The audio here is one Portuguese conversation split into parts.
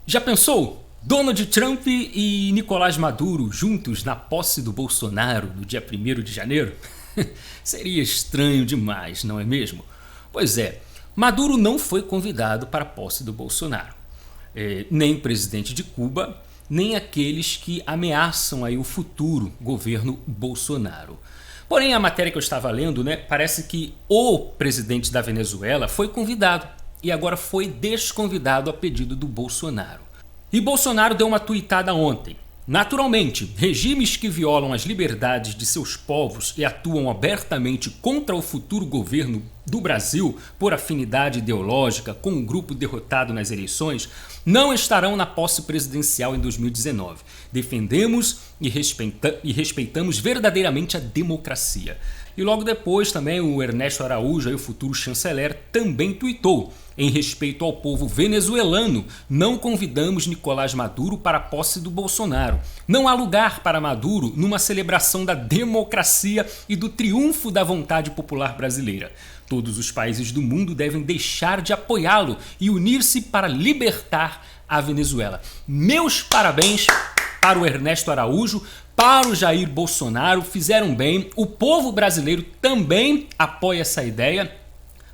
Já pensou? Donald Trump e Nicolás Maduro juntos na posse do Bolsonaro no dia 1º de janeiro? Seria estranho demais, não é mesmo? Pois é, Maduro não foi convidado para a posse do Bolsonaro. Nem o presidente de Cuba, nem aqueles que ameaçam aí o futuro governo Bolsonaro. Porém, a matéria que eu estava lendo, parece que o presidente da Venezuela foi convidado e agora foi desconvidado a pedido do Bolsonaro. E Bolsonaro deu uma tuitada ontem. Naturalmente, regimes que violam as liberdades de seus povos e atuam abertamente contra o futuro governo do Brasil por afinidade ideológica com o grupo derrotado nas eleições não estarão na posse presidencial em 2019. Defendemos e respeitamos verdadeiramente a democracia. E logo depois também o Ernesto Araújo, aí o futuro chanceler, também tuitou: em respeito ao povo venezuelano, não convidamos Nicolás Maduro para a posse do Bolsonaro. Não há lugar para Maduro numa celebração da democracia e do triunfo da vontade popular brasileira. Todos os países do mundo devem deixar de apoiá-lo e unir-se para libertar a Venezuela. Meus parabéns para o Ernesto Araújo, para o Jair Bolsonaro, fizeram bem. O povo brasileiro também apoia essa ideia.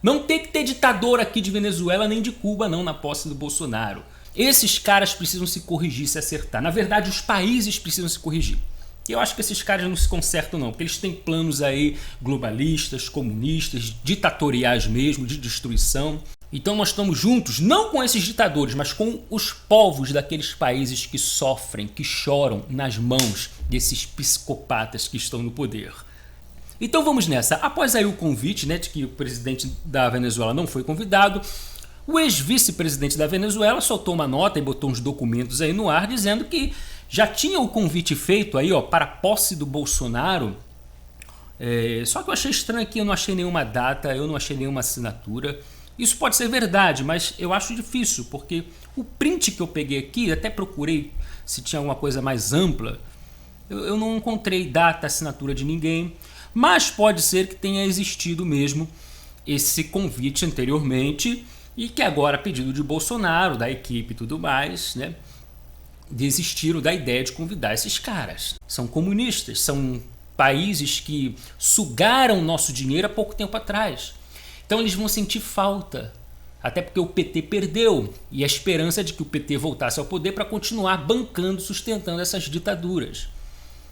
Não tem que ter ditador aqui de Venezuela nem de Cuba não na posse do Bolsonaro. Esses caras precisam se corrigir, se acertar. Na verdade, os países precisam se corrigir. E eu acho que esses caras não se consertam não, porque eles têm planos aí globalistas, comunistas, ditatoriais mesmo, de destruição. Então nós estamos juntos, não com esses ditadores, mas com os povos daqueles países que sofrem, que choram nas mãos desses psicopatas que estão no poder. Então vamos nessa. Após aí o convite, de que o presidente da Venezuela não foi convidado, o ex-vice-presidente da Venezuela soltou uma nota e botou uns documentos aí no ar dizendo que já tinha o convite feito aí, para a posse do Bolsonaro. Só que eu achei estranho aqui, eu não achei nenhuma data, eu não achei nenhuma assinatura. Isso pode ser verdade, mas eu acho difícil, porque o print que eu peguei aqui, até procurei se tinha alguma coisa mais ampla, eu não encontrei data, assinatura de ninguém. Mas pode ser que tenha existido mesmo esse convite anteriormente e que agora, a pedido de Bolsonaro, da equipe e tudo mais, desistiram da ideia de convidar esses caras. São comunistas, são países que sugaram nosso dinheiro há pouco tempo atrás. Então eles vão sentir falta, até porque o PT perdeu e a esperança é de que o PT voltasse ao poder para continuar bancando, sustentando essas ditaduras.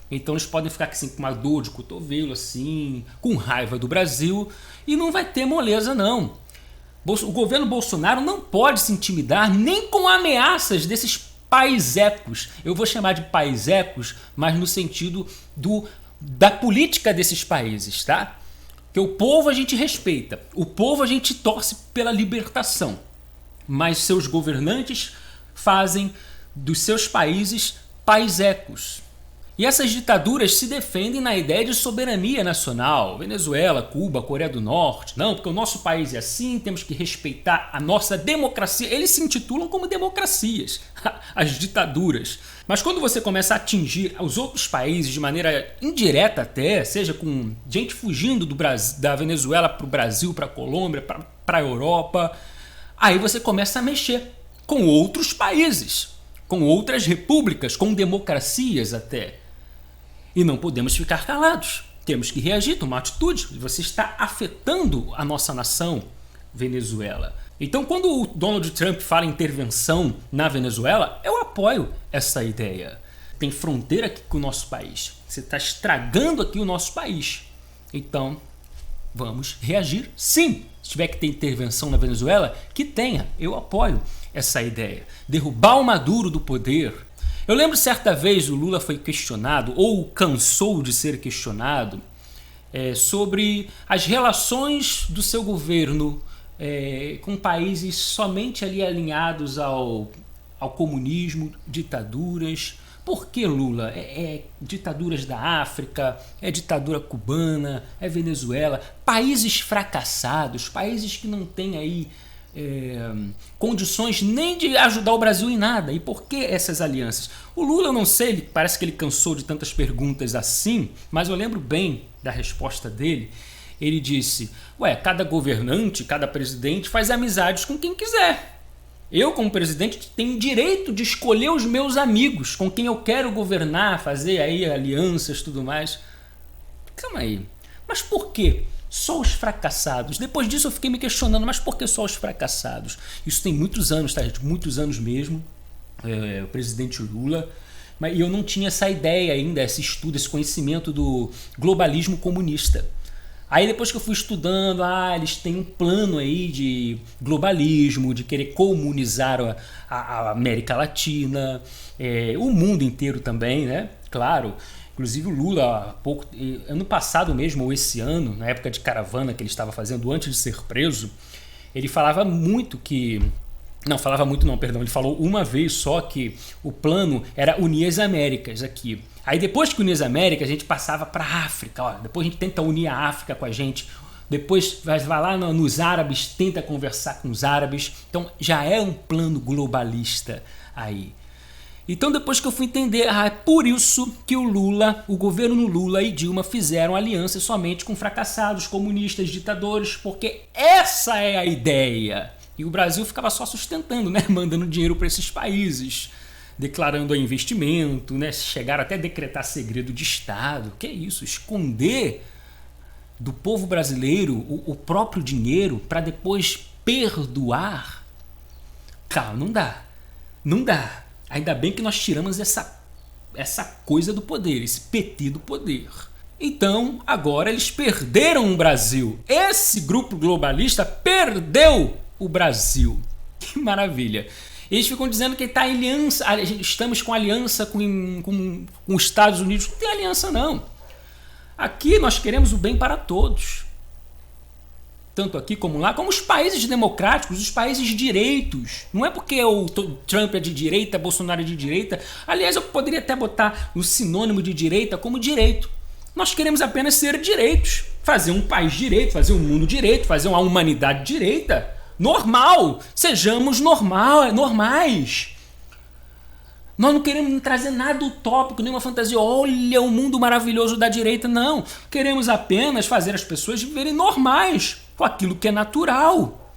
Então eles podem ficar assim, com uma dor de cotovelo, assim, com raiva do Brasil, e não vai ter moleza não. O governo Bolsonaro não pode se intimidar nem com ameaças desses paisecos. Eu vou chamar de paisecos, mas no sentido da política desses países, tá? Que o povo a gente respeita, o povo a gente torce pela libertação, mas seus governantes fazem dos seus países paisecos. E essas ditaduras se defendem na ideia de soberania nacional. Venezuela, Cuba, Coreia do Norte. Não, porque o nosso país é assim, temos que respeitar a nossa democracia. Eles se intitulam como democracias, as ditaduras. Mas quando você começa a atingir os outros países de maneira indireta até, seja com gente fugindo da Venezuela para o Brasil, para a Colômbia, para a Europa, aí você começa a mexer com outros países, com outras repúblicas, com democracias até. E não podemos ficar calados. Temos que reagir, tomar atitude. Você está afetando a nossa nação, Venezuela. Então, quando o Donald Trump fala em intervenção na Venezuela, eu apoio essa ideia. Tem fronteira aqui com o nosso país. Você está estragando aqui o nosso país. Então, vamos reagir sim. Se tiver que ter intervenção na Venezuela, que tenha. Eu apoio essa ideia. Derrubar o Maduro do poder. Eu lembro certa vez o Lula foi questionado, ou cansou de ser questionado, sobre as relações do seu governo com países somente ali alinhados ao comunismo, ditaduras. Por que, Lula? Ditaduras da África, ditadura cubana, Venezuela, países fracassados, países que não têm aí condições nem de ajudar o Brasil em nada. E por que essas alianças? O Lula, eu não sei, parece que ele cansou de tantas perguntas assim, mas eu lembro bem da resposta dele. Ele disse: cada governante, cada presidente faz amizades com quem quiser. Eu, como presidente, tenho direito de escolher os meus amigos, com quem eu quero governar, fazer aí alianças e tudo mais. Calma aí, mas por que só os fracassados? Depois disso eu fiquei me questionando, mas por que só os fracassados? Isso tem muitos anos, tá, gente? Muitos anos mesmo, o presidente Lula. E eu não tinha essa ideia ainda, esse estudo, esse conhecimento do globalismo comunista. Aí depois que eu fui estudando, eles têm um plano aí de globalismo, de querer comunizar a América Latina, o mundo inteiro também, né? Claro. Inclusive o Lula, ano passado mesmo, ou esse ano, na época de caravana que ele estava fazendo antes de ser preso, ele falava muito que... Não, falava muito não, perdão. Ele falou uma vez só que o plano era unir as Américas aqui. Aí depois que unir as Américas, a gente passava para a África. Ó, depois a gente tenta unir a África com a gente. Depois vai lá nos árabes, tenta conversar com os árabes. Então já é um plano globalista aí. Então depois que eu fui entender, é por isso que o governo Lula e Dilma fizeram alianças somente com fracassados, comunistas, ditadores, porque essa é a ideia. E o Brasil ficava só sustentando, né? Mandando dinheiro para esses países, declarando investimento, né? Chegaram até a decretar segredo de Estado. Que é isso? Esconder do povo brasileiro o próprio dinheiro para depois perdoar? Calma, não dá. Não dá. Ainda bem que nós tiramos essa coisa do poder, esse PT do poder. Então, agora eles perderam o Brasil. Esse grupo globalista perdeu o Brasil. Que maravilha. Eles ficam dizendo que tá estamos com aliança com os Estados Unidos. Não tem aliança, não. Aqui nós queremos o bem para todos. Tanto aqui como lá, como os países democráticos, os países direitos. Não é porque o Trump é de direita, Bolsonaro é de direita. Aliás, eu poderia até botar o sinônimo de direita como direito. Nós queremos apenas ser direitos. Fazer um país direito, fazer um mundo direito, fazer uma humanidade direita. Normal. Sejamos normais. Nós não queremos trazer nada utópico, nenhuma fantasia. Olha o mundo maravilhoso da direita. Não. Queremos apenas fazer as pessoas viverem normais, com aquilo que é natural.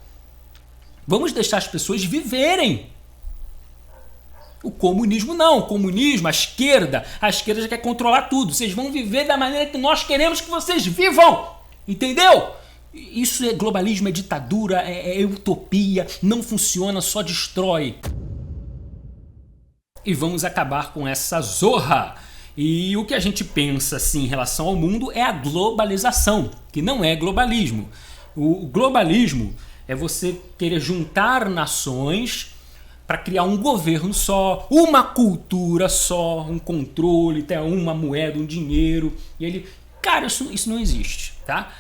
Vamos deixar as pessoas viverem. O comunismo não. O comunismo, a esquerda já quer controlar tudo. Vocês vão viver da maneira que nós queremos que vocês vivam. Entendeu? Isso é globalismo, é ditadura, é utopia. Não funciona, só destrói. E vamos acabar com essa zorra. E o que a gente pensa assim, em relação ao mundo é a globalização, que não é globalismo. O globalismo é você querer juntar nações para criar um governo só, uma cultura só, um controle, até uma moeda, um dinheiro. E cara, isso não existe, tá?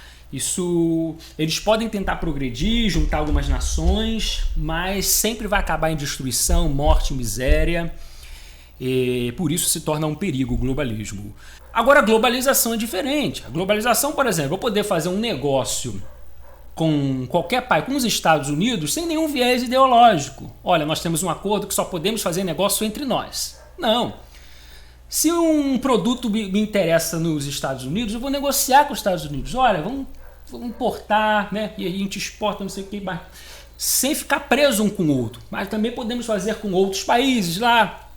Eles podem tentar progredir, juntar algumas nações, mas sempre vai acabar em destruição, morte, miséria. E por isso se torna um perigo o globalismo. Agora a globalização é diferente. A globalização, por exemplo, eu poder fazer um negócio com qualquer país, com os Estados Unidos, sem nenhum viés ideológico. Olha, nós temos um acordo que só podemos fazer negócio entre nós. Não. Se um produto me interessa nos Estados Unidos, eu vou negociar com os Estados Unidos. Olha, vamos importar, né? E a gente exporta, não sei o que, sem ficar preso um com o outro. Mas também podemos fazer com outros países lá,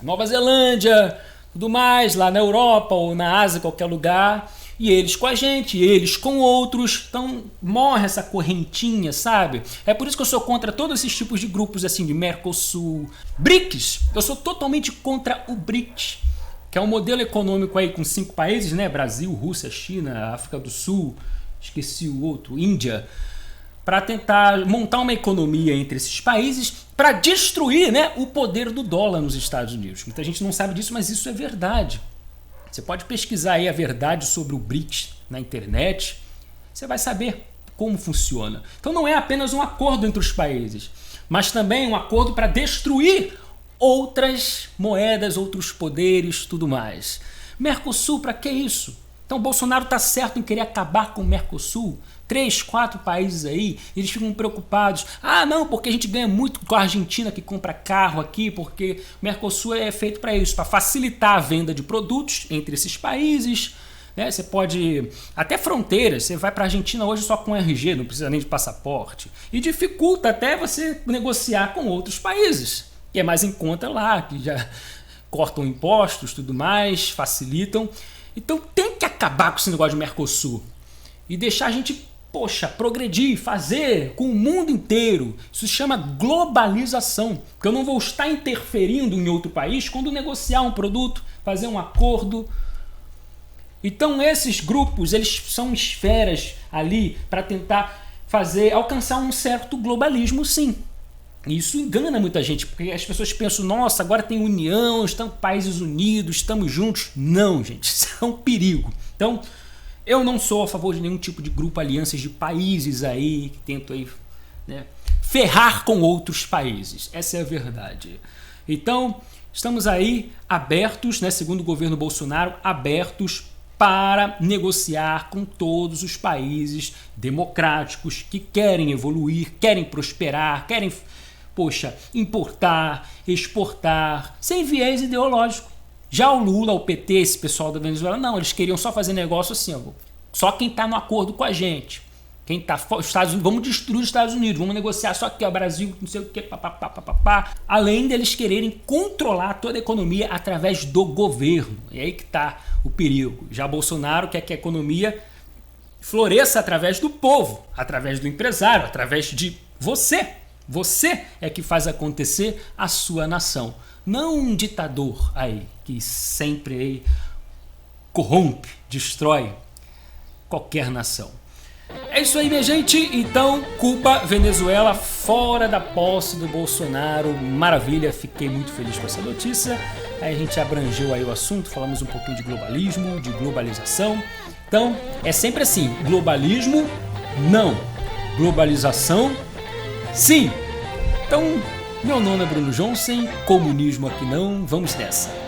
Nova Zelândia, tudo mais, lá na Europa ou na Ásia, qualquer lugar. E eles com a gente, eles com outros. Então morre essa correntinha, sabe? É por isso que eu sou contra todos esses tipos de grupos assim, de Mercosul. BRICS, eu sou totalmente contra o BRICS, que é um modelo econômico aí com 5 países, né? Brasil, Rússia, China, África do Sul, esqueci o outro, Índia, para tentar montar uma economia entre esses países para destruir, né, o poder do dólar nos Estados Unidos. Muita gente não sabe disso, mas isso é verdade. Você pode pesquisar aí a verdade sobre o BRICS na internet, você vai saber como funciona. Então não é apenas um acordo entre os países, mas também um acordo para destruir outras moedas, outros poderes, tudo mais. Mercosul, para que isso? Então Bolsonaro está certo em querer acabar com o Mercosul? 3, 4 países aí, eles ficam preocupados. Ah, não, porque a gente ganha muito com a Argentina que compra carro aqui, porque o Mercosul é feito para isso, para facilitar a venda de produtos entre esses países, né? Você pode, até fronteiras, você vai para a Argentina hoje só com RG, não precisa nem de passaporte. E dificulta até você negociar com outros países, que é mais em conta lá, que já cortam impostos, tudo mais, facilitam. Então tem que acabar com esse negócio de Mercosul e deixar a gente, progredir, fazer com o mundo inteiro. Isso se chama globalização, porque eu não vou estar interferindo em outro país quando negociar um produto, fazer um acordo. Então esses grupos, eles são esferas ali para tentar alcançar um certo globalismo, sim. Isso engana muita gente, porque as pessoas pensam, nossa, agora tem união, estamos países unidos, estamos juntos. Não, gente, isso é um perigo. Então, eu não sou a favor de nenhum tipo de grupo, alianças de países aí, que tentam aí, né, ferrar com outros países. Essa é a verdade. Então, estamos aí abertos, né, segundo o governo Bolsonaro, abertos para negociar com todos os países democráticos que querem evoluir, querem prosperar, querem, importar, exportar, sem viés ideológico. Já o Lula, o PT, esse pessoal da Venezuela, não, eles queriam só fazer negócio assim, só quem está no acordo com a gente. Quem está fora, Estados Unidos, vamos destruir os Estados Unidos, vamos negociar só aqui, o Brasil, não sei o que, papapá. Além deles quererem controlar toda a economia através do governo. E aí que está o perigo. Já Bolsonaro quer que a economia floresça através do povo, através do empresário, através de você. Você é que faz acontecer a sua nação. Não um ditador aí, que sempre aí corrompe, destrói qualquer nação. É isso aí, minha gente. Então, culpa Venezuela fora da posse do Bolsonaro. Maravilha, fiquei muito feliz com essa notícia. Aí a gente abrangeu aí o assunto, falamos um pouquinho de globalismo, de globalização. Então, é sempre assim, globalismo, não. Globalização, sim. Então, meu nome é Bruno Johnson, comunismo aqui não, vamos nessa.